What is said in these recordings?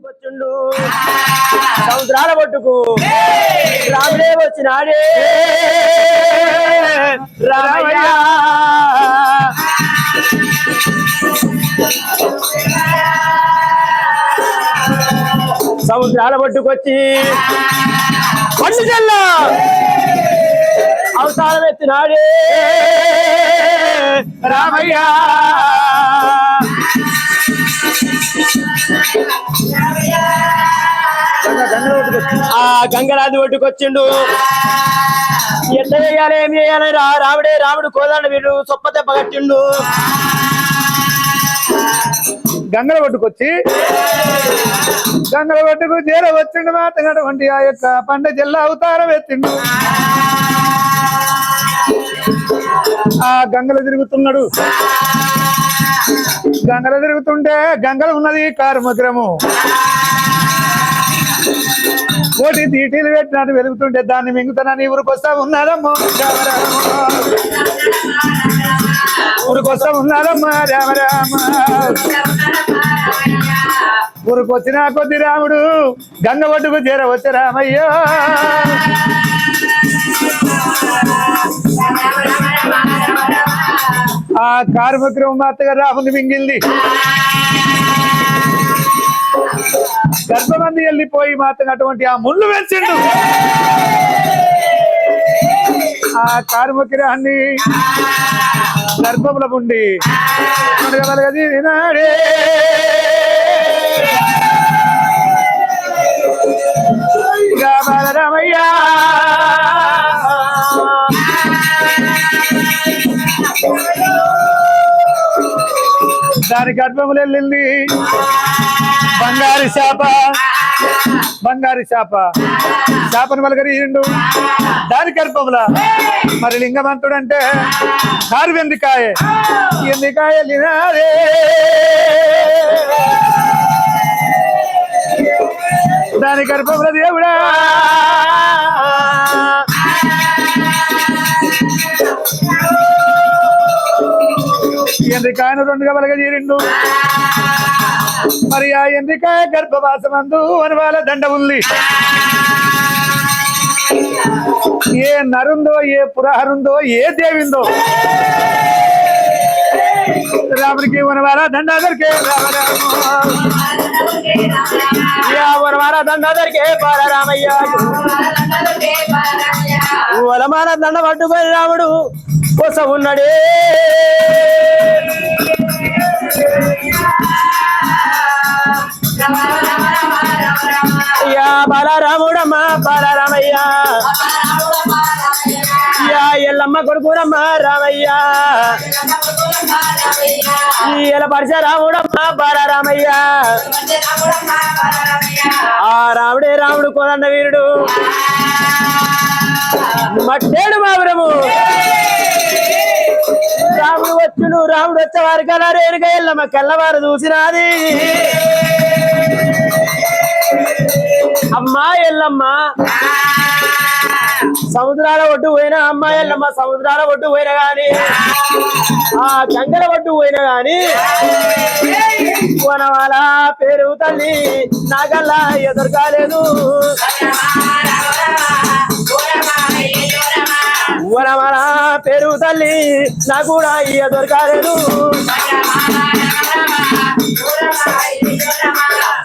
పట్టుకొచ్చుండు సముద్రాల పట్టుకు రాముడే వచ్చినాడే రామయ్య సముద్రాల పట్టుకొచ్చి పండు జల్ల అవతారం ఎత్తినాడే రామయ్య ఆ గంగరాజు ఒడ్డుకొచ్చిండు. ఎంత చేయాలి ఏం చేయాలి రాముడే రాముడు కోదండ వీడు సొప్ప దెబ్బ కట్టిండు. గంగల ఒడ్డుకొచ్చి గంగల ఒడ్డుకు చేర వచ్చిండు మాతగటువంటి ఆ యొక్క పండ జిల్లా అవతారం ఎత్తిండు. ఆ గంగలు తిరుగుతున్నాడు. గంగలు తిరుగుతుంటే గంగలు ఉన్నది కార్మగ్రము కోటి తీటీలు పెట్టినట్టు వెలుగుతుంటే దాన్ని మింగుతానని ఊరికొస్తా ఉన్నారమ్మో ఊరికొస్తా ఉన్నారమ్మా రామరామ. ఊరికొచ్చిన కొద్ది రాముడు గంగ ఒడ్డుకు చేర వచ్చే రామయ్యో. ఆ కార్మికులు మాతగా రాముని మింగింది. గర్భమంది వెళ్ళిపోయి మాత్రం అటువంటి ఆ ముళ్ళు వేసిండు. ఆ కార్మికురాన్ని గర్భముల ఉండి నాడే రామయ్య దాని గర్భములు వెళ్ళింది బంగారు శాప. బంగారు శాప శాపను మలగరిండు దాని గర్భముల. మరి లింగమంతుడు అంటే కారు వెందికాయ ఎందుకాయ లినారే దాని గర్భముల దేవుడా. ఎందుకాయను రెండుగా మలగజీరిండు. మరి ఆ ఎందికాయ గర్భవాసమందు వనవాల దండ ఉంది. ఏ నరుందో ఏ పురాహరుందో ఏ దేవిందో రాముడికి వనవాల దండ దొరికే వనవాల దండ దొరికే బాలరామయ్య. వనమాల దండ పట్టుకొని రాముడు కోసం ఉన్నాడే. బాలరాముడమ్మ బాలరామయ్య ఎల్లమ్మ కొడుకురమ్మ రామయ్య ఇలా పరిచ రాముడమ్మ బాలరామయ్య. ఆ రాముడే రాముడు కోదండ వీరుడు మట్టేడు మాపురము. రాముడు వచ్చును రాముడు వచ్చేవారు కదా రేణుగా ఎల్లమ్మ కల్లవారు చూసినది. అమ్మా ఎల్లమ్మ సముద్రాల ఒడ్డు పోయినా అమ్మా ఎల్లమ్మ సముద్రాల ఒడ్డు పోయినా గాని ఆ గంగల ఒడ్డు పోయినా గాని వనమాల పేరు తల్లి నాగల్లా ఎదురు కాలేదు. వనమాల పేరు తల్లి నా కూడా ఎదురు కాలేదు.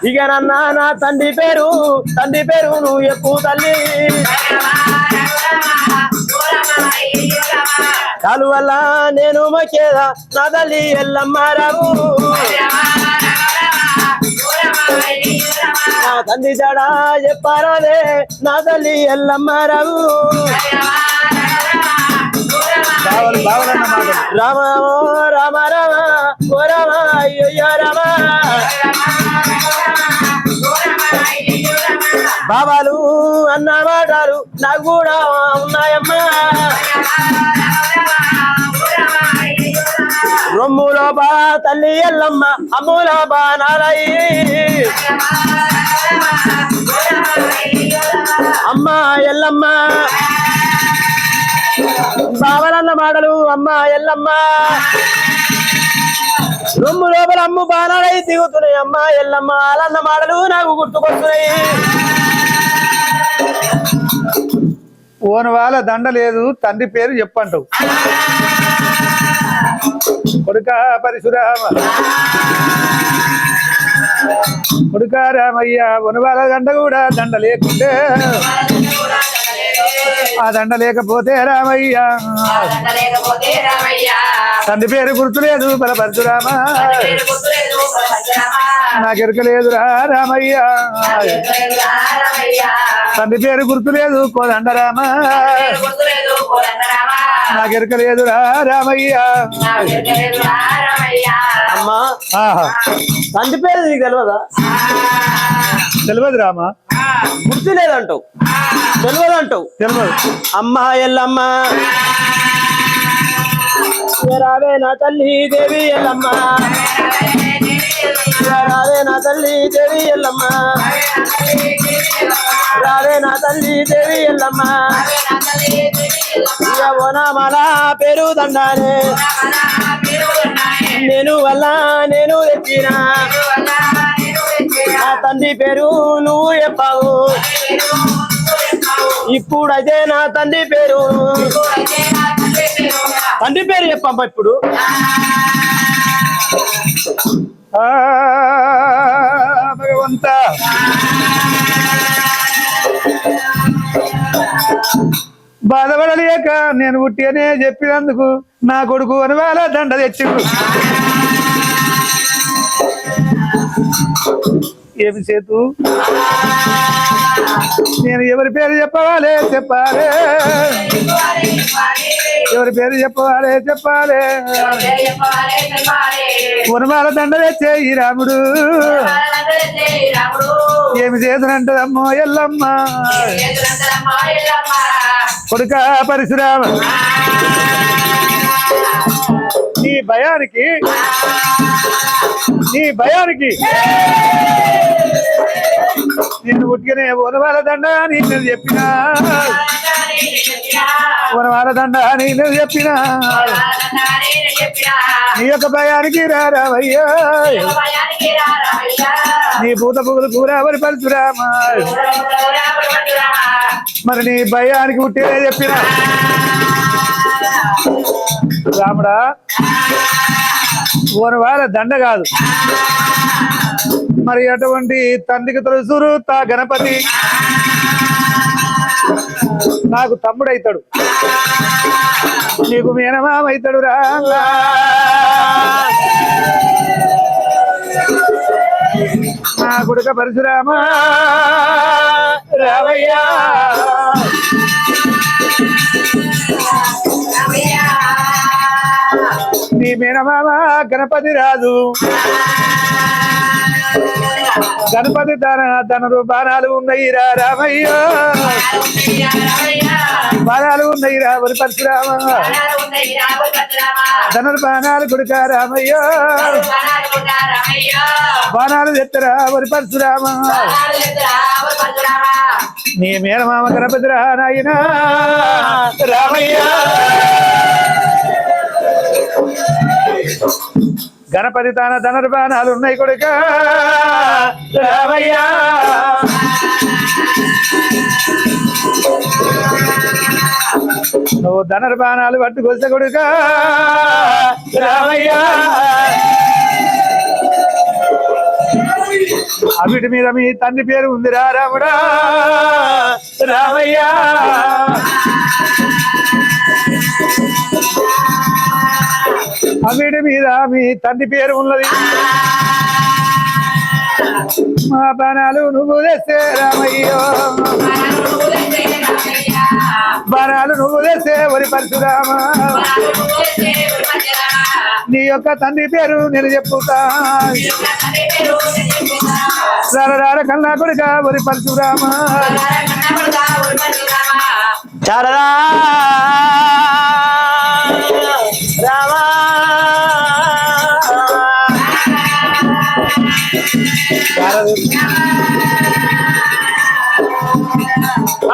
ఇక నన్నా నా తండ్రి పేరు నువ్వు ఎక్కువ తల్లి. కాలు వల్ల నేను మకేదా నా తల్లి ఎల్లమ్మారావు. నా తండ్రి జడా చెప్పారాదే నా తల్లి ఎల్లమ్మారావు. రామ రామ రామ ఓ రామ అయ్యో రామ. బాబాలు అన్న మాటలు నాకు కూడా ఉన్నాయమ్మా. రొమ్ములో బా తల్లి ఎల్లమ్మ అమ్ములో బా నారయ్యి. అమ్మ ఎల్లమ్మ బావలన్న మాటలు అమ్మ ఎల్లమ్మ. రొమ్ము లోపల అమ్ము బాణాలై దిగుతున్నాయి అమ్మ ఎల్లమ్మ ఆలన్న మాటలు నాకు గుర్తుకొస్తున్నాయి. ఓను వాళ్ళ దండ లేదు తండ్రి పేరు చెప్పంటావు. కొడుక పరశురామ కొడుక రామయ్య ఓను వాళ్ళ దండ కూడా దండ లేకుంటే ఆ దండ లేకపోతే రామయ్య తండ్రి పేరు గుర్తులేదు బల పరశురామ నాకెరకలేదురా రామయ్య తండ్రి పేరు గుర్తులేదు కోదండరామ నాకెరకలేదురా రామయ్య. అమ్మా తండ్రి పేరు నీకు తెలియదా? తెలియదు రామ. గుర్తు లేదంటావు, తెలియదంటావు. తెలియదు. అమ్మ ఎల్లమ్మ రావే నా తల్లి దేవి ఎల్లమ్మ రావే నా తల్లి దేవి ఎల్లమ్మ రావే నా తల్లి దేవి ఎల్లమ్మ ఓనామల పేరు దండానే నేను వల్ల నేను తెచ్చిన నా తండ్రి పేరు నువ్వు చెప్పావు. ఇప్పుడైతే నా తండ్రి పేరు చెప్పమ్మా. ఇప్పుడు భగవంత బాధపడలేక నేను పుట్టినే చెప్పినందుకు నా కొడుకు అని వాళ్ళ దండ తెచ్చిండు. ఏమి చేతు నేను ఎవరి పేరు చెప్పాలి చెప్పాలి ఎవరి పేరు చెప్పాలి చెప్పాలి. వనమాల దండ తెచ్చే ఈ రాముడు ఏమి చేతునంటదమ్మో ఎల్లమ్మ కొడుక పరశురామ నీ భయానికి నేను పుట్టినే వనమాల దండ అని నేను చెప్పినా వనమాల దండ అని నేను చెప్పినా నీ యొక్క భయానికి రావయ్యా నీ పూత పువ్వులు కూరవరి పరశురామ మరి నీ భయానికి పుట్టినే చెప్పినా రాముడా వనమాల దండ కాదు మరి అటువంటి తండ్రికి తెలుసురు తా గణపతి నాకు తమ్ముడైతాడు నీకు మేనమామైతాడు రా నా కొడుక పరశురామ రావయ్యా నీ మేనమామ గణపతి రాజు గణపతి తన బాణాలు ఉన్నాయి రా రామయ్య బాణాలు ఉన్నాయి రా వరి పరశురామ ధనుర్ బాణాలు కొడుక రామయ్య బాణాలు తెత్తరా వరి పరశురామ నీ మేనమామ గణపతి రా నాయన రామయ్య గణపతి తన ధనుర్బాణాలు ఉన్నాయి కొడుక రామయ్య నువ్వు ధనుర్బాణాలు పట్టుకొస్తే కొడుక రామయ్య అవిటి మీద మీ తండ్రి పేరు ఉందిరా రాముడా రామయ్య అవిటి మీద మీ తండ్రి పేరు ఉన్నది మా బాణాలు నువ్వు తెస్తే రామయ్యో బాణాలు నువ్వు తెస్తే వరి పరశురామ నీ యొక్క తండ్రి పేరు నేను చెప్పుతా రార కన్నా కొడుక వరి పరశురామ చారదా రామా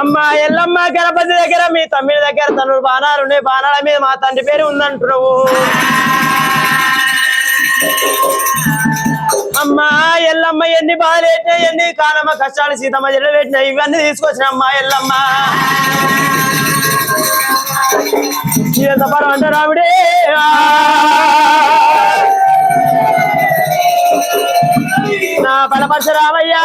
అమ్మ ఎల్లమ్మ గణపతి దగ్గర మీ తమ్మిడి దగ్గర తను బాణాలు ఉన్నాయి బాణాల మీద మా తండ్రి పేరు ఉందంటున్నావు అమ్మా ఎల్లమ్మ ఎన్ని బాధలు పెట్టినా ఎన్ని కాలమ్మ కష్టాలు సీతమ్మ జడ పెట్టినా ఇవన్నీ తీసుకొచ్చిన అమ్మా ఎల్లమ్మ ఎంత పరం అంట రాముడే నా బలపరచ రామయ్యా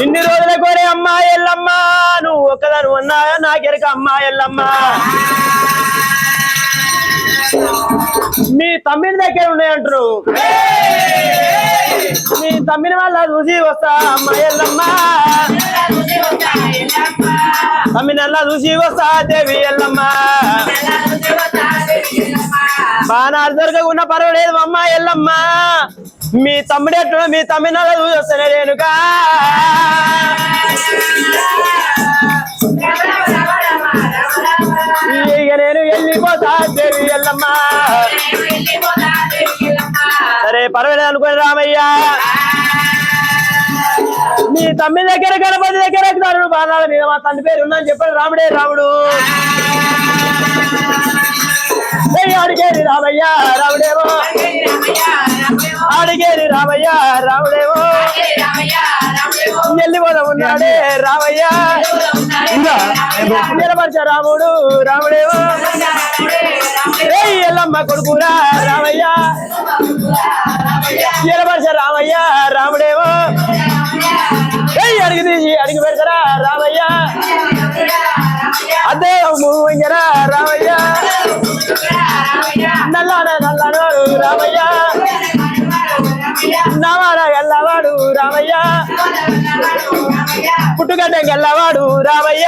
ఇన్ని రోజుల కోరే అమ్మా ఎల్లమ్మ నువ్వు ఒక్కదాని ఉన్నా నాకెరక అమ్మా ఎల్లమ్మ మీ తమ్మిని దగ్గర ఉన్నాయంటారు మీ తమ్మిని వాళ్ళ చూసి వస్తా అమ్మా ఎల్లమ్మ తమ్మిని అలా చూసి వస్తా దేవి ఎల్లమ్మ బాణాలు దొరకకుండా పర్వాలేదు అమ్మ ఎల్లమ్మ మీ తమ్ముడు ఎట్లా మీ తమ్మిని అలా చూసి వస్తానే రేణుకా ఇక నేను వెళ్ళిపోతా దేవి ఎల్లమ్మ సరే పర్వాలేదు అనుకోని రామయ్య మీ తమ్మి దగ్గర గణపతి దగ్గర ఎక్కుతారు బాణాల మీద మా తండ్రి పేరు ఉందని చెప్పాడు రాముడే రాముడు అడిగేది రామయ్య రాముడేమో అడిగేది రామయ్య రాముడేమో వెళ్ళిపోదా ఉన్నాడే రామయ్య నిలబడిచ రాముడు రాముడేమో ఎల్లమ్మ కొడుకురా రామయ్య నిలబడిచ రామయ్య రాముడేమో అడిగి తీసి అడిగి పెడతారా రామయ్య అదే మూవరా రామయ్య నల్లాడు రామయ్య నవాడ ఎల్లవాడు రామయ్య పుట్టుగడ్డ గల్లవాడు రామయ్య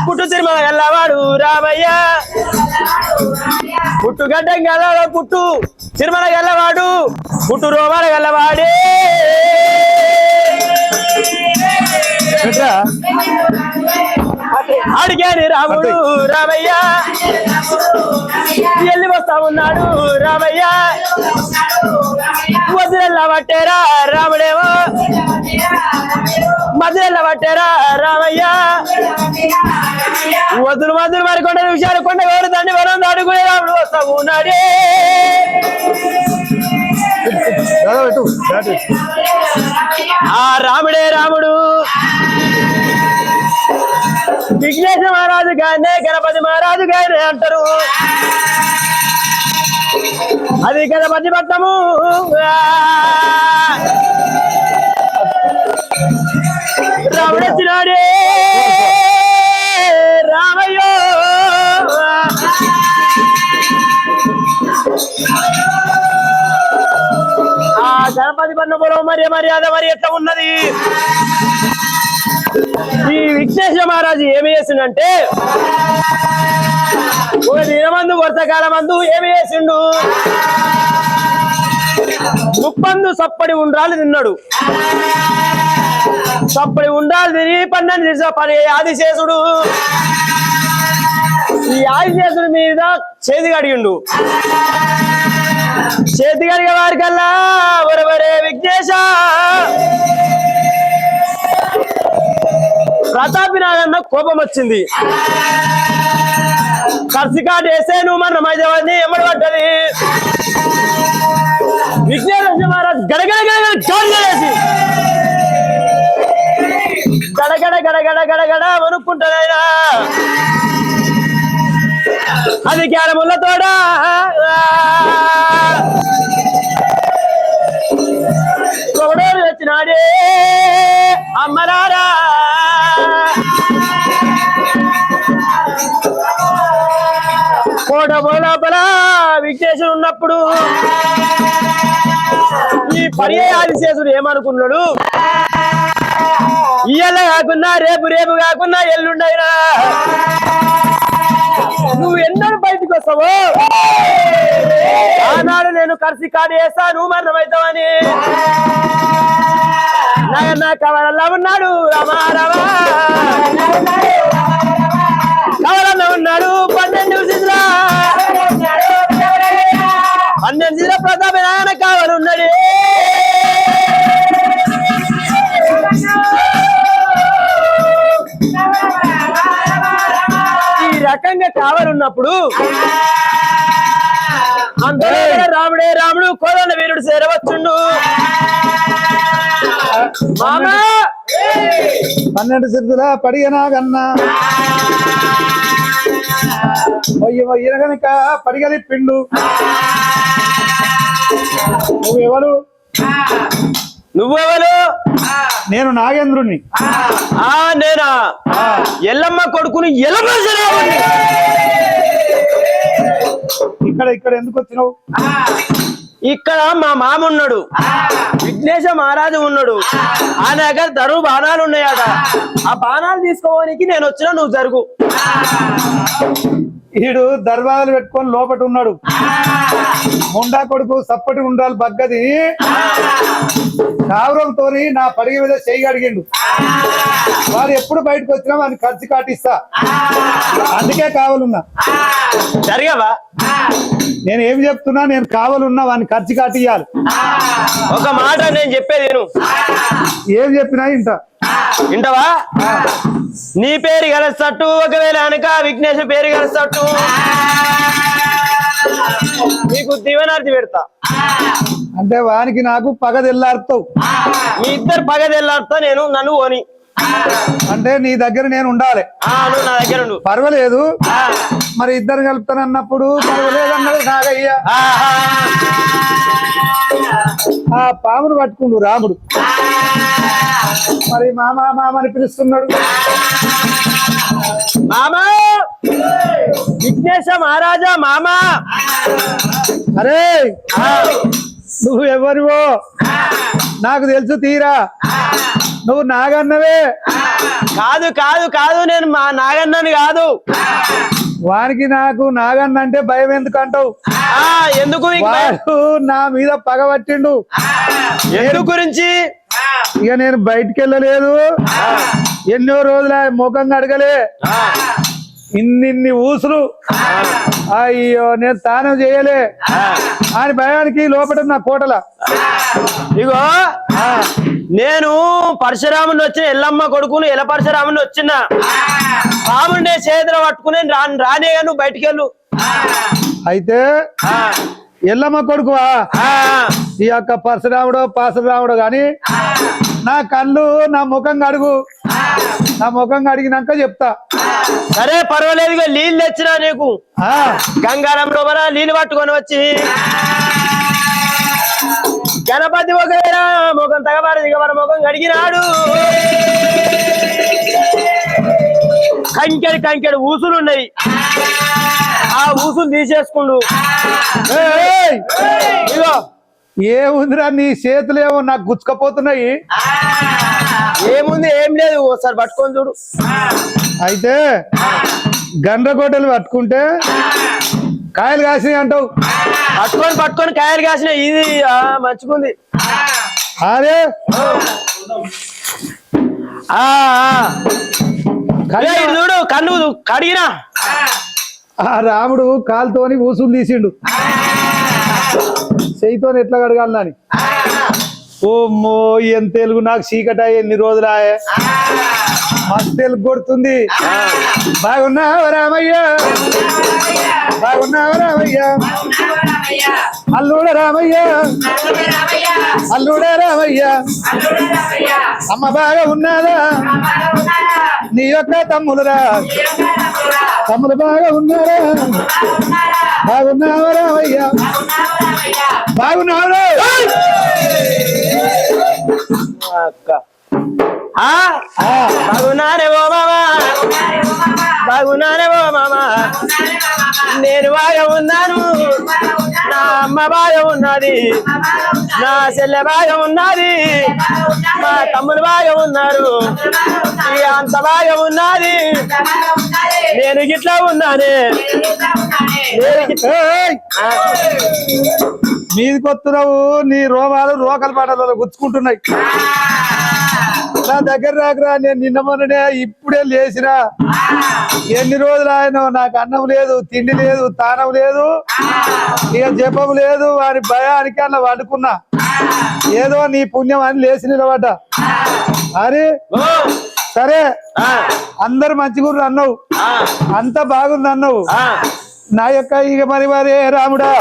పుట్టు తిరుమల గల్లవాడు రామయ్య పుట్టుగడ్డ గల్లవాడు పుట్టు తిరుమల గల్లవాడు పుట్టు రోమల గల్లవాడే అడిగాని రాముడు రామయ్య వెళ్ళి వస్తా ఉన్నాడు రామయ్య వదిలెల్లా పట్టేరా రాముడేమో మదిలెల్లా పట్టేరా రామయ్య వదులు వదులు మరి కొండ విషయాలు కొండ ఎవరు తండ్రి వరం అడుగునే రాముడు వస్తా ఉన్నాడే ఆ రాముడే రాముడు విఘ్నేశ మహారాజు గానే గణపతి మహారాజు గానే అంటారు అది గణపతి పట్టము రాముడు వచ్చినాడే రామయ్యో ఆ గణపతి పట్టణంలో మర్యాద మరి ఎట్లా ఉన్నది ఈ విఘ్నేశ మహారాజు ఏమి చేసిండంటే ఒక దినమందు వర్షకాల మందు ఏమి చేసిండు ముప్పందు సప్పడి ఉండ్రాలు తిన్నాడు సప్పడి ఉండ్రాలు తిని పన్నెండు తీసా పని ఆదిశేషుడు ఈ ఆదిశేషుడి మీద చేతి కడిగిండు చేతి కడిగే వారికల్లా ఒరవరే విఘ్నేశ ప్రతాపి నాగన్న కోపం వచ్చింది కర్సికాట్ వేస్తే నువ్వు మన మైదాన్ని ఎమ్మడి పడ్డది విఘ్నేశ మహారాజ్ గడగడగడేసి గడగడ గడగడ గడగడ వణుక్కుంటానైనా అది క్యారముల తోడా కొడోరు వచ్చినాడే అమ్మరారా కోటబోలోపల విఘ్నేశుడు ఉన్నప్పుడు ఈ పర్యాదిశేషుడు ఏమనుకున్నాడు ఇయ్యాల కాకున్నా రేపు రేపు కాకున్నా ఎల్లుండైనా నువ్వు ఎన్నడూ బయటకు వస్తావు ఆనాడు నేను కర్సి కాడి వేస్తా నువ్వు మరణమవుతావని నాయన కవలల్లా ఉన్నాడు రమా రమా కవలల్లో ఉన్నాడు 12 సీజుల 12 సీజుల ప్రతాప నాయన కావాలన్నాడు రకంగా కావాలన్నప్పుడు అందరూ రాముడే రాముడు కోదండ వీరుడు చేరవచ్చుండు మామా 12 సిద్ధుల పడిగనా కన్నా ఈయన కనుక పడిగలి పిండు నువ్వెవరు నువ్వెవరు నేను నాగేంద్రుణ్ణి నేనా ఎల్లమ్మ కొడుకుని ఎల్లమర్చరావుని ఇక్కడ ఎందుకు వచ్చినావు ఇక్కడ మా మామ ఉన్నాడు విఘ్నేశ మహారాజు ఉన్నాడు ఆ దగ్గర దరువు బాణాలు ఉన్నాయట ఆ బాణాలు తీసుకోవడానికి నేను వచ్చినా నువ్వు జరుగు ఈడు దర్వాజలు పెట్టుకొని లోపట ఉన్నాడు ముండా కొడుకు సప్పటి ఉండాలి బగ్గది కావరంతో నా పడిగ మీద చేయి అడిగిండు వాడు ఎప్పుడు బయటకు వచ్చినా వాడిని ఖర్చు కాటిస్తా అందుకే కావాలన్నా జరిగావా నేను ఏమి చెప్తున్నా నేను కావాలన్నా వాడిని ఖర్చు కాటియాలి ఒక మాట నేను చెప్పేది నేను ఏం చెప్పినా ఇంట వింటవా నీ పేరు కలిసట్టు ఒకవేళ అనక విఘ్నేశ పేరు కలిసట్టు నీకు దీవెనార్తి పెడతా అంటే వానికి నాకు పగ తెల్లారుతావు మీ ఇద్దరు పగ తెల్లారుతా నేను నన్ను ఓని అంటే నీ దగ్గర నేను ఉండాలి నువ్వు నా దగ్గర ఉండు పర్వాలేదు మరి ఇద్దరు కలుపుతానన్నప్పుడు పర్వాలేదు అన్నది నాగయ్య ఆ పామును పట్టుకుండు రాముడు మరి మామా మామని పిలుస్తున్నాడు మామా విఘ్నేశ మహారాజా మామా అరే నువ్వు ఎవరివో నాకు తెలుసు తీరా నువ్వు నాగన్నవే కాదు కాదు కాదు నేను మా నాగన్నని కాదు వానికి నాకు నాగన్న అంటే భయం ఎందుకు అంటావు ఎందుకు వాడు నా మీద పగబట్టిండు ఎందుకు గురించి ఇక నేను బయటికి వెళ్ళలేదు ఎన్నో రోజుల ముఖంగా అడగలే ఇన్ని ఊసులు అయ్యో నేను స్నానం చేయలే అని భయానికి లోపల నా కోటల ఇగో నేను పరశురాముని వచ్చిన ఎల్లమ్మ కొడుకును ఎల పరశురాముని వచ్చిన రాముడిని చేతులు పట్టుకుని రానే నువ్వు బయటికి వెళ్ళు అయితే ఎల్లమ్మ కొడుకువా ఈ యొక్క పరశురాముడో పాశురాముడో గాని నా కళ్ళు నా ముఖంగా అడుగు నా ముఖంగా అడిగినాక చెప్తా సరే పర్వాలేదు నీళ్ళు తెచ్చినా నీకు గంగారంలో నీళ్ళు పట్టుకొని వచ్చి గణపతి ఒకవేళ ముఖం తగబారు దిగబర ముఖం కడిగినాడు కంకెడు ఊసులు ఉన్నాయి ఆ ఊసులు తీసేసుకుండు ఇగో ఏముందిరా నీ చేతులేమో నాకు గుచ్చుకపోతున్నాయి ఏముంది ఏం లేదు ఒకసారి పట్టుకొని చూడు అయితే గండ్రకోటలు పట్టుకుంటే కాయలు కాసినాయి అంటావు పట్టుకొని కాయలు కాసినాయి ఇది మంచుకుంది అదే చూడు కన్ను కడిగినా ఆ రాముడు కాలుతోని ఊసులు తీసిండు చేయితో ఎట్లా కడగాలని ఓమ్మో ఎంత తెలుగు నాకు చీకట ఎన్ని రోజులాయే మస్తు తెలుగు కొడుతుంది బాగున్నావా రామయ్య బాగున్నావా రామయ్య అల్లుడ రామయ్య అల్లుడ రామయ్య అమ్మ బాగా ఉన్నదా నీ యొక్క తమ్ములురా తమ్ముడు బాగా ఉన్నారా బాగున్నావా రామయ్య బాగున్నావా బాగున్నారే ఓ మామా బాగున్నారే ఓ మామా నేను బాగా ఉన్నాను నా అమ్మ బాగా ఉన్నది నా చెల్లె బాగా ఉన్నది మా తమ్ముడు బాగా ఉన్నారు ఇక అంత బాగా ఉన్నది నేను గిట్లా ఉన్నానే మీదికి వస్తున్నావు నీ రోమాలు రోకల పాటలలో గుచ్చుకుంటున్నాయి నా దగ్గర రాకరా నేను నిన్న మొన్ననే ఇప్పుడే లేచినా ఎన్ని రోజులు ఆయన నాకు అన్నం లేదు తిండి లేదు తానం లేదు ఇక జపం లేదు వారి భయానికి అలా వండుకున్నా ఏదో నీ పుణ్యం అని లేచి నిలబడ్డ అరే సరే అందరు మంచిగుర్రు అన్నావు, అంత బాగుంది అన్నావు. నా యొక్క ఇక మరి రాముడా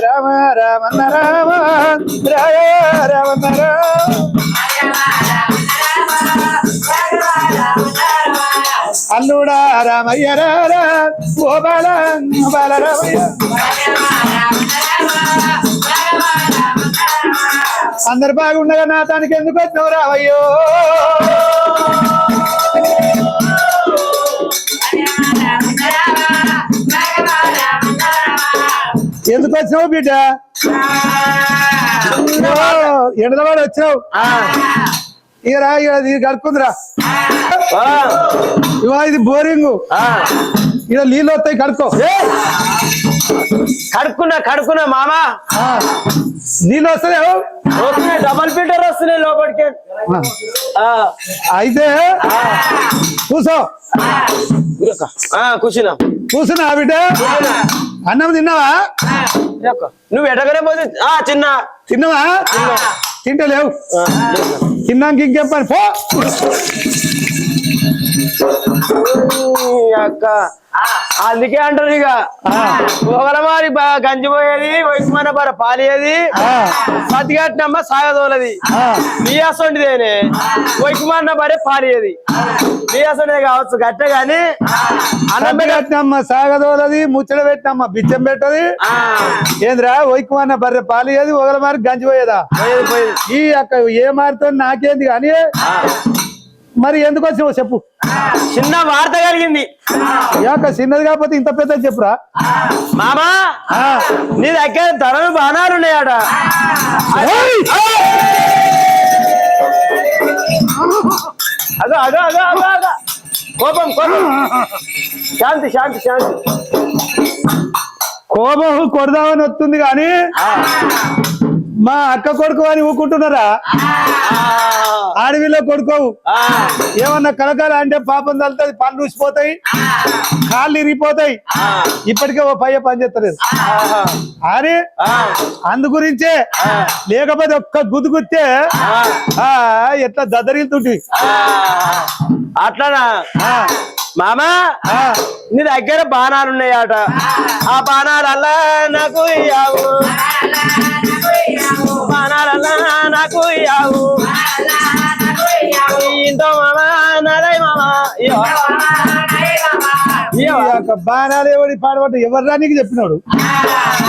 రామ రామన్న రామ రామన్న రామ అల్లుడా రామయ్య రారా ఓ బాల బాలరామయ్య. అందరు బాగుండగా నా తానికి ఎందుకు వచ్చినావు రావయ్యో? ఎందుకు వచ్చినావు బిడ్డ? ఎండలవాడు వచ్చినావు ఇక రా, ఇక కడుక్కుందిరా. ఇవా ఇది బోరింగ్, ఇక నీళ్ళు వస్తాయి కడుక్కో. కడుక్కున్నా మామా, నీళ్ళు వస్తాయి డబల్ ఫిల్టర్ వస్తున్నాయి లోపలికి. అయితే కూసో. కూర్చున్నా బిడ్డ. అన్నం తిన్నావా? నువ్వు ఎటగానే పోతే తిన్నావా? తింటలేవు, తిన్నాక ఇంకేం పని పో. అక్క అందుకే అంటారు ఇక ఒకలమారి గంజి పోయేది, వైకుమాన బర పాలేది, సతిగట్టినమ్మ సాగదోలది. బియ్యాసంటిదేనే వైకుమాన బరే పాలేది. బియ్యాసంటిదే కావచ్చు గట్టే గాని అన్నం పెట్టినమ్మ సాగదోలది, ముచ్చట పెట్టినమ్మ బిచ్చం పెట్టది. ఏంద్రా వైకుమాన బర్రె పాలేది, ఒకలమారి గంజి పోయేదా? ఈ అక్క ఏ మారితో నాకేంది కానీ మరి ఎందుకు వచ్చావు చెప్పు. చిన్న వార్త కలిగింది. యాక చిన్నది కాకపోతే ఇంత పెద్ద చెప్పురా మామా. నీ దగ్గర ధరలు బాణాలు ఉన్నాయట. అదో అదో అదో అదో అదో కోపం కోపం. శాంతి శాంతి శాంతి. కోపం కొడదామని వస్తుంది కానీ మా అక్క కొడుకు అని ఊకుంటున్నారా? ఆడవిలో కొడుకోవు. ఏమన్నా కలకాల అంటే పాపం తల్లుతుంది, పళ్ళు ఊసిపోతాయి, కాళ్ళు ఇరిగిపోతాయి. ఇప్పటికే ఓ పని చేస్తలేదు అని అందు గురించే. లేకపోతే ఒక్క గుద్దు గుత్తే ఎట్లా దద్దరిల్తుంటివి. అట్లానా మామా? నీ దగ్గర బాణాలు ఉన్నాయట. ఆ బాణాలల్లా నాకు ఇయ్యావు, బాణాలల్లా నాకు ఇయ్యావు. ఇంట్లో మామా నాదై మామా. బాణాలు ఎవరి పాడబడ్డ ఎవర్రా నీకు చెప్పినాడు?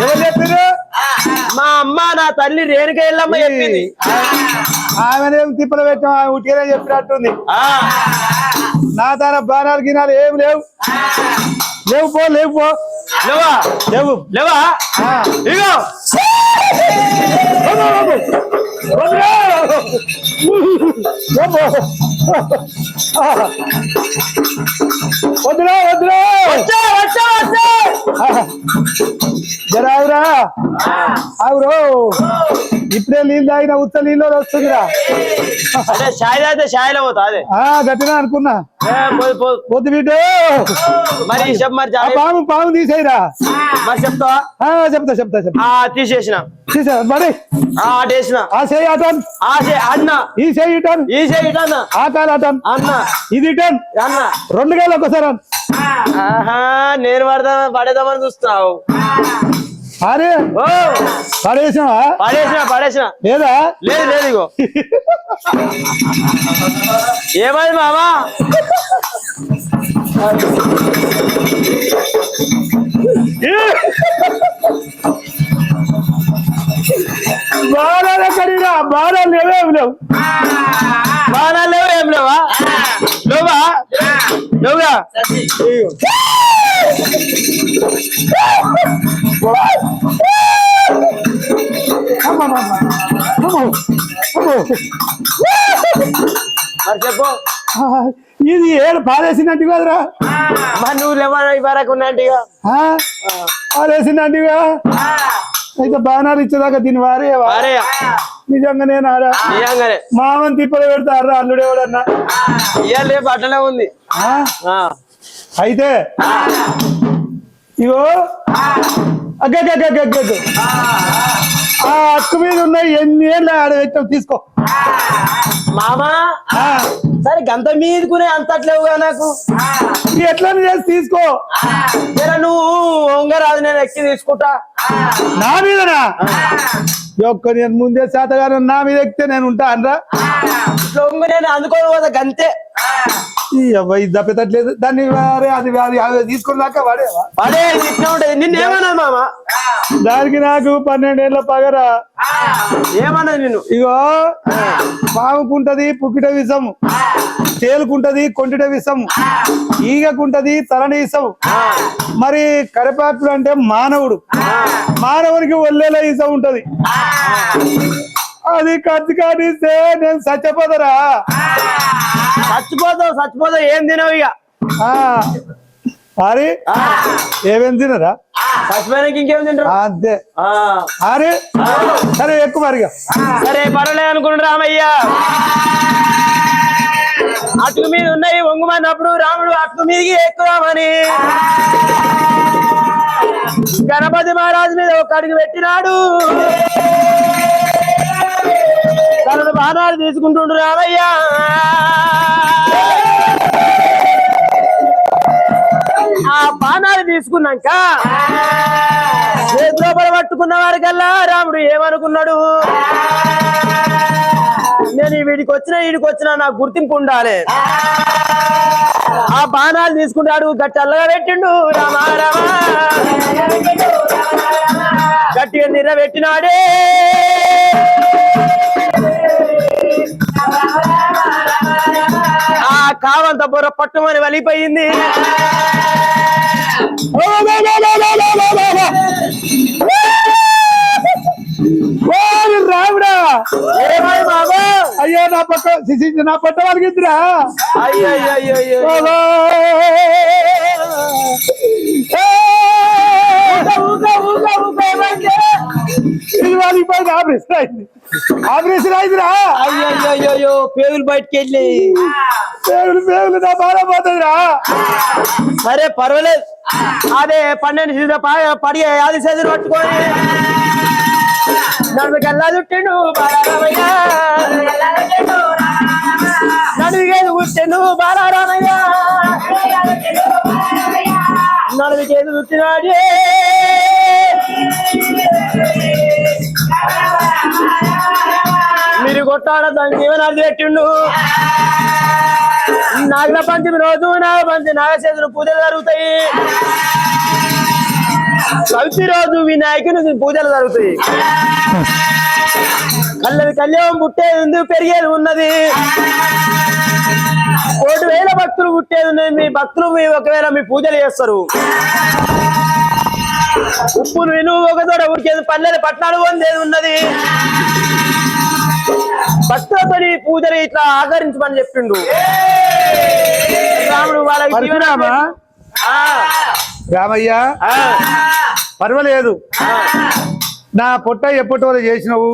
ఎవరు చెప్పారు? మా అమ్మ నా తల్లి రేణుక ఎల్లమ్మ చెప్పింది. ఆమెనేం తిప్పలు పెట్టాం, ఆమె ఉట్టిగానే చెప్పినట్టుంది. నా తన బాణాలు గినాలు ఏం లేవు. లేవు పో, లేవు పో, లేవా లేవు లేవా. ఇగో వద్దురా వద్దురా జరావురా అవురు. ఇప్పుడే నీళ్ళు తాగిన ఉత్త నీళ్ళు వస్తుందిరా. షాయి అయితే షాయిలో పోతా. అదే గట్టినా అనుకున్నా. పొద్దు బిడ్డ మరి మరి పాము పాము తీసేయరా. మరి చెప్తావా? చెప్తా చెప్తా చెప్తా. తీసేసిన తీసా మరి ఆటేసిన. ఆ చేయి అటన్, అన్న ఈ చేయి ఇటన్, ఈ చేయి ఇటన్న, ఆ కాలు అటన్ అన్న, ఇది ఇటన్ అన్న. 2 కాళ్ళు ఒకసారి. నేను పడేద్దామని చూస్తున్నావు. అరే ఓ పడేసినావా? పడేసిన లేదా? లేదు లేదు. ఇగో ఏమైంది మామా? బాణాలు ఎక్కడిరా? బాణాలు లేవేం లేవు. బాణాలు లేవు ఏం లేవా? లేవా లేవుగా. మరి చెప్పు. ఇది ఏడు పారేసినట్టు కదరా? మరి నువ్వు లేవా వరకు ఉన్నట్టుగా పారేసినట్టుగా. అయితే బాణాలు ఇచ్చేదాకా దీని వారే నిజంగానే నారా? నిజంగానే. మామని తిప్పలు పెడతారా అల్లుడు ఎవడన్నా? ఇవాళ రేపు అట్లనే ఉంది. అయితే ఇగో ఆ అక్కు మీద ఉన్నాయి ఎన్ని ఏళ్ళు ఆడ పెట్టావు తీసుకో. మామా ఆ, సరే గంత మీదుకునే అంతట్లేవుగా నాకు. ఎట్లా చేసి తీసుకో. జర నువ్వు ఉంగరాదు, నేను ఎక్కి తీసుకుంటా. నా మీదనా యొక్క నేను ముందే శాతగారు నా మీద ఎక్కితే నేను ఉంటా అనరా. ఇట్లా ఉంగు నేను అందుకోని పోతా గంతే. దప్పెతట్లేదు దాన్ని అది తీసుకున్నాక వాడేవా పడే ఇట్లా ఉంటది. నిన్నేమన్నా మామ? దానికి నాకు 12 ఏళ్ళ పగరా. ఏమన్నా నిన్ను? ఇగో పాముకుంటది పుక్కిట విషము, తేలుకుంటది కొంటిట విషము, ఈగకుంటది తలని విషము. మరి కరిపాకులు అంటే మానవుడు, మానవునికి ఒళ్ళేలా విషం ఉంటది. అది కత్తి కానిస్తే నేను చచ్చిపోతారా? చచ్చిపోతావు ఏం తినవు ఇక. అరే ఏమేం తినరా? చచ్చిపోయానికి ఇంకేం తింటారు అంతే. అరే సరే ఎక్కువ మరిగా. సరే పర్వాలేదు అనుకుంటు రామయ్య. అటుకు మీద ఉన్నాయి ఒంగుమన్నప్పుడు రాముడు అటుకు మీదకి ఎక్కుదామని గణపతి మహారాజు మీద ఒక అడుగు పెట్టినాడు. తనను బాణాలు తీసుకుంటుండు రామయ్య. ఆ బాణాలు తీసుకున్నాక చేతిలోపల పట్టుకున్న వారికల్లా రాముడు ఏమనుకున్నాడు, నేను వీడికి వచ్చినా నాకు గుర్తింపు ఉండాలి. ఆ బాణాలు తీసుకుంటాడు, గట్టి అల్లగా పెట్టిండు రామా రామా, గట్టిగా నిలబెట్టినాడే. ఆ కావంత బొర్ర పట్టుమని వలిపోయింది. రాముడా ఏమై బాబా? అయ్యో నా పట్ట వాళ్ళకి ఇద్దరా? అయ్యో ఆపరేషన్ అయిందిరా. అయ్యో పేగులు బయటకి వెళ్ళి పేగులు నా బాగా పోతుందిరా. సరే పర్వాలేదు. అదే 12 సీజన్ పడి అది సీజన్ పట్టుకొని నన్ను గల్లా చుట్టిండు బాలరామయ్య, నడువికేది కుట్టిండు బాలరామయ్య, నడువికేది చుట్టినాడే. మీరు కొట్టాడ దానికి ఏమైనా అర్థం పెట్టిండు. నాగల పంచమి రోజు నాగచేతులు పూజలు జరుగుతాయి. చవితి రోజు వినాయకుని పూజలు జరుగుతాయి. కళ్ళది కళ్యాణం పుట్టేది ఉంది, పెరిగేది ఉన్నది. 1,000 భక్తులు పుట్టేది ఉన్నది. మీ భక్తులు ఒకవేళ మీ పూజలు చేస్తారు. ఉప్పును విను ఒక చోట ఉడికేది, పల్లెలు పట్నాలు పొందేది ఉన్నది. భక్తులతో పూజలు ఇట్లా ఆచరించమని చెప్పిండు రాముడు వాళ్ళకి. రామయ్య పర్వాలేదు, నా పొట్ట ఎప్పటి వరకు చేసినవు,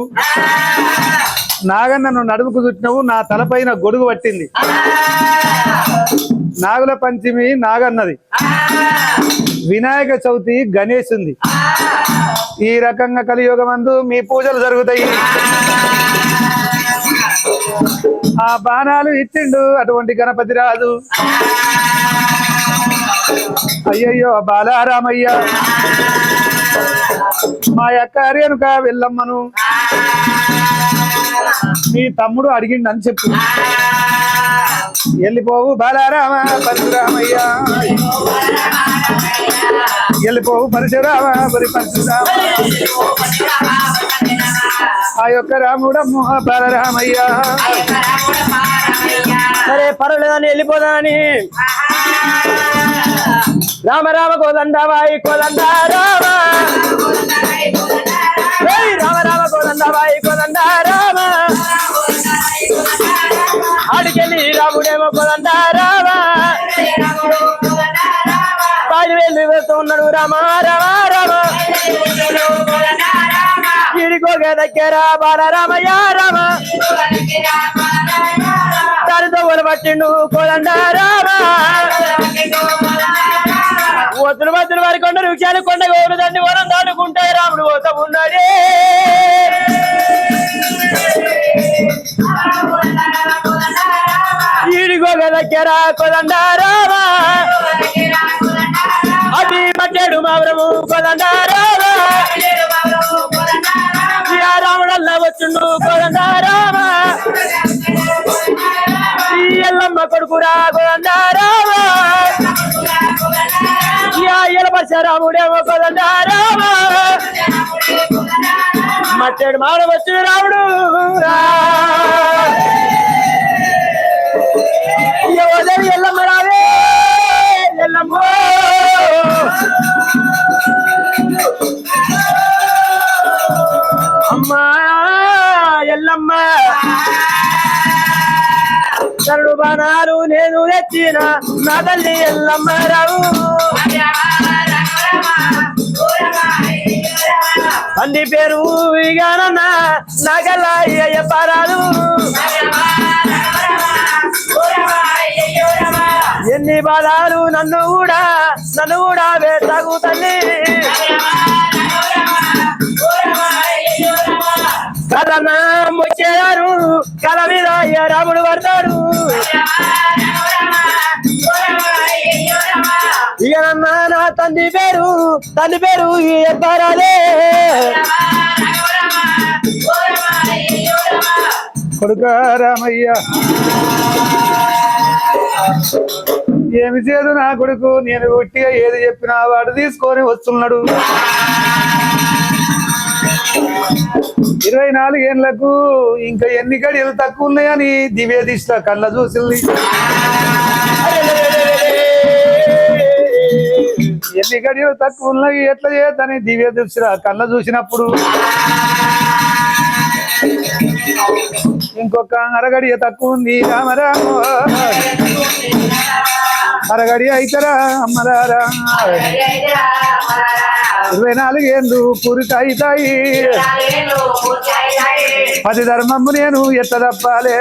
నాగన్న నువ్వు నడుముకు చుట్టినవు, నా తలపైన గొడుగు పట్టింది. నాగుల పంచమి నాగన్నది, వినాయక చవితి గణేష్ ఉంది. ఈ రకంగా కలియుగమందు మీ పూజలు జరుగుతాయి. ఆ బాణాలు ఇచ్చిండు అటువంటి గణపతి రాజు. అయ్యయ్యో బాలారామయ్య, మా యొక్క అరేనుక వెళ్ళమ్మను మీ తమ్ముడు అడిగిండని చెప్పు. వెళ్ళిపోవు బాలారామ పరశురామయ్య, వెళ్ళిపోవు పరశురామ బరి పరశురామ, ఆ యొక్క రాముడమ్మ బాలరామయ్య. సరే పర్వాలేదని వెళ్ళిపోదాని రామ రామ కోదండబాయి కోదండ రామ, రామ రామ కోదండబాయి కోదండ రామ, ఆడికెళ్ళి రాముడేమో కోదండ రామ, 10,000 వేస్తూ ఉన్నాడు రామ రామ రామ, గిరికోగ దగ్గర బాలరామయ్య రామ, దానితో పట్టిండు కోదండ రామ. వద్దులు వారి కొండ వృక్షాలు కొండ గోరు దాన్ని వరం దాటుకుంటే రాముడు పోతా ఉన్నాడే. వరకేరా కోదండారామా అది పట్టేడు మావరము కోదండారామా రాముడల్లా వచ్చిండు కోదండారామా ఎల్లమ్మ కొడుకురా కోదండారామా రాముడేమో కోదండారామా మట్టేడు మావరం వచ్చిండు రాముడు ఎల్లమ్మ రావే ఎల్లమ్మ అమ్మా ఎల్లమ్మ కరుడు బాణాలు నేను తెచ్చిన నా తల్లి ఎల్లమ్మ రావు తండ్రి పేరు ఇగానన్నా నాగల్లా అయ్యప్పరాదు ఎన్ని బాధాలు నన్ను కూడా వేటాగు తల్లి కలనా వచ్చేయారు కల మీద రాముడు పడతాడు ఇక నా తండ్రి పేరు ఎవ్వరాలే కొడుక రామయ్య ఏమి చేయదు నా కొడుకు నేను ఒట్టిగా ఏది చెప్పినా వాడు తీసుకొని వస్తున్నాడు 24 ఏళ్లకు ఇంకా ఎన్ని గడియలు తక్కువ ఉన్నాయని దివ్య దిష్ట కళ్ళ చూసింది ఎన్ని గడియలు తక్కువ ఉన్నాయి ఎట్లా చేయదని దివ్య దిష్ట కళ్ళ చూసినప్పుడు ఇంకొక అరగడియ తక్కువ ఉంది రామరామ అరగడి అయితరా అమ్మరారా 24 ఏళ్ళు పూర్తి అవుతాయి 10 ధర్మము నేను ఎట్ల తప్పాలే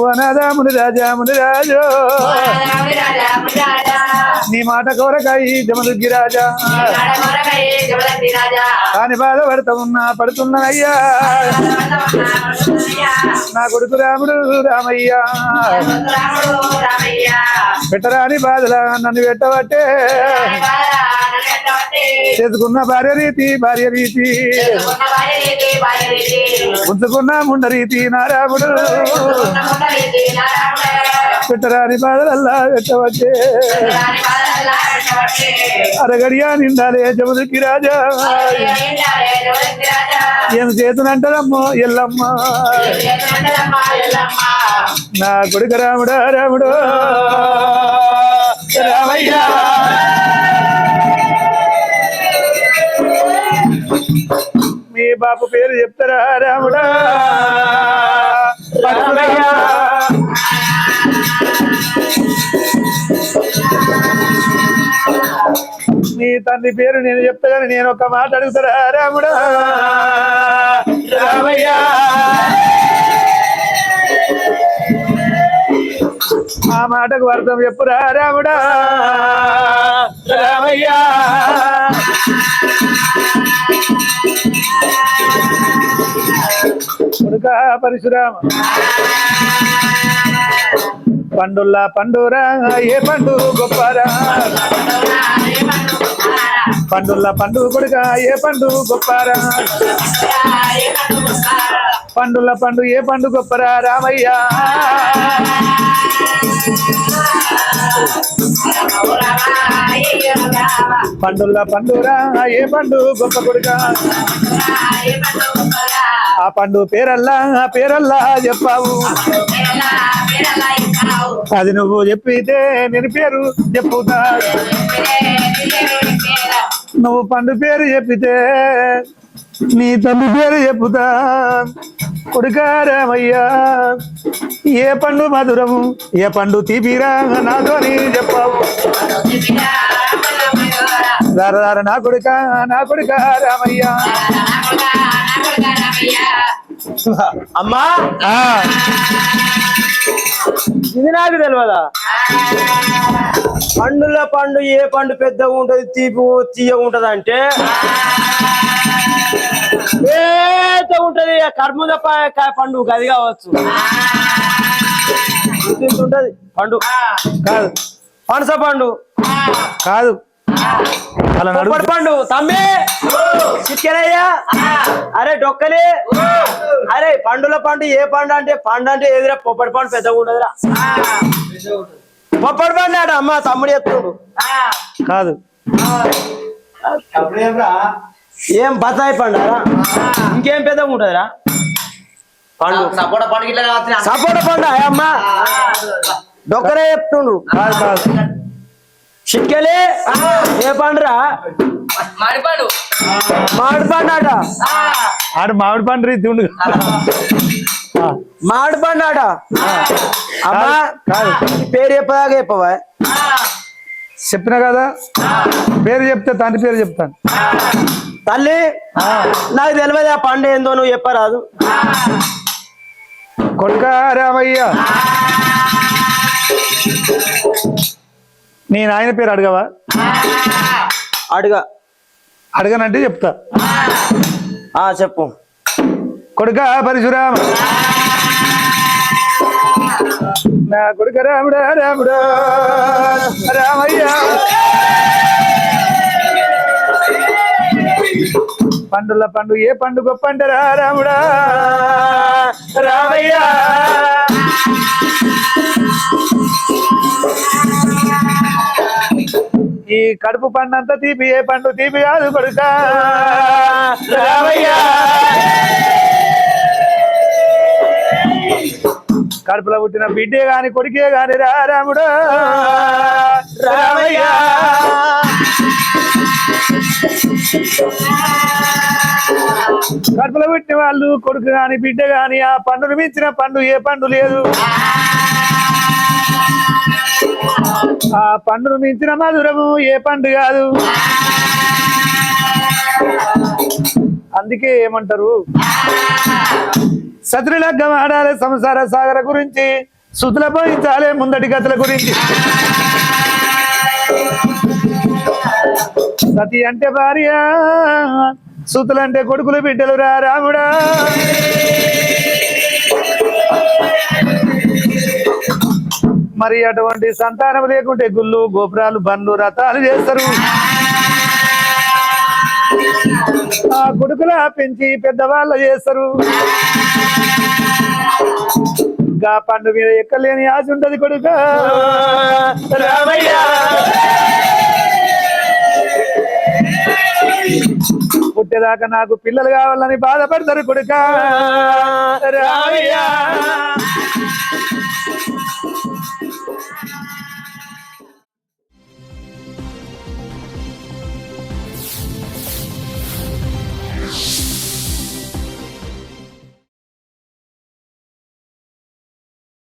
వనదాముని రాజాముని రాజో నీ మాట కోరకాయి జమదుగ్గి రాజా కాని పడుతున్నానయ్యా నా కొడుకు రాముడు రామయ్య పెట్టరాని బాధల నన్ను పెట్టబట్టే చేసుకున్న భార్య రీతి ఉంచుకున్న ముండ రీతి నా రాముడు పెట్టరాని బాధలల్లా పెట్టబట్టే అరగడియా నిండాలే జమదుకి రాజా ఏం చేతునంటారమ్మో ఎల్లమ్మ నా కొడుకు రాముడా రాముడు రామయ్యా మీ బాపు పేరు చెప్తారా రాముడా మీ తండ్రి పేరు నేను చెప్తా కానీ నేను ఒక మాట అడుగుతారా రాముడా రామయ్యా ఆ మాటకు అర్థం చెప్పురా రాముడా రామయ్యా కొడుక పరశురామ పండుల్లా పండురా ఏ పండు గొప్పరా పండుల్లా పండు కొడుక ఏ పండు గొప్పరా పండుల్లా పండు ఏ పండు గొప్పరా రామయ్య పండుల్లా పండురా ఏ పండు గొప్ప కొడుక ఆ పండు పేరల్లా చెప్పావు అది నువ్వు చెప్పితే నేను పేరు చెప్పుతా నువ్వు పండు పేరు చెప్పితే నీ తల్లి పేరు చెప్పుతా కొడుకా రామయ్యా ఏ పండు మధురము ఏ పండు తీపిరా నాతోని చెప్పావు దార నా కొడుక రామయ్యా అమ్మా ఇది నాకు తెలియదా పండుల పండు ఏ పండు పెద్దగా ఉంటది తీయ ఉంటది అంటే ఉంటది కర్మూల పండు గది కావచ్చు ఇంత ఉంటది పండు. కాదు పనస పండు, కాదు అలా నడుపు. పొప్పడి పండు. తమ్మి చిక్కెనయ్యా. అరే డొక్కలే. అరే పండుల పండు ఏ పండు అంటే ఎదురా పొప్పడి పండు పెద్దగా ఉండదురా. పొప్పడి పండు ఆడ అమ్మ తమ్ముడు ఎత్తుడు. కాదు ఏం బత్తాయి పండారా? ఇంకేం పెద్దగా ఉంటదిరా పండు? సపోటా పండు గిట్ల కావచ్చు. సపోటా పండు అమ్మ డొక్కలే చెప్తుండు. కాదు కాదు చిక్కెలే ఏ పండురా? మాడిపండు. మామిడి పండు ఆట. ఆడు మామిడి పండు రీతి ఉండు. మామిడి పండు ఆట. అమ్మా కాదు పేరు చెప్పదాకా చెప్పవా? చెప్పినా కదా పేరు చెప్తే తండ్రి పేరు చెప్తాను. తల్లి నాకు తెలియదు ఆ పండు ఏందో నువ్వు చెప్పరాదు. కొడుక రామయ్య నీ నాయన పేరు అడగవా? అడుగా. అడగనంటే చెప్తా. చెప్పు. కొడుక పరశురామ నా కొడుక రాముడా రాముడా రామయ్య పండుల పండు ఏ పండు గొప్ప అంటారా రాముడా రామయ్య ఈ కడుపు పండు అంతా తీపి ఏ పండు తీపి కాదు కొడుక రామయ్య కడుపులో పుట్టిన బిడ్డే గాని కొడుకే గాని రా రాముడు రామయ్య కడుపులో పుట్టిన వాళ్ళు కొడుకు గాని బిడ్డ గాని ఆ పండును మించిన పండు ఏ పండు లేదు. ఆ పండును మించిన మధురము ఏ పండు కాదు. అందుకే ఏమంటారు సతులగ్గం ఆడాలి సంసార సాగర గురించి సుతుల పోయించాలే ముందటి గతుల గురించి. సతి అంటే భార్య సుతులంటే కొడుకులు బిడ్డలు రా రాముడా. మరి అటువంటి సంతానం లేకుంటే గుళ్ళు గోపురాలు బండ్లు రథాలు చేస్తారు. ఆ కొడుకులా పెంచి పెద్దవాళ్ళ చేస్తారు. గా పండు మీద ఎక్కలేని ఆశ ఉంటది కొడుక రామయ్య. పుట్టేదాకా నాకు పిల్లలు కావాలని బాధపడతారు కొడుక రామయ్య.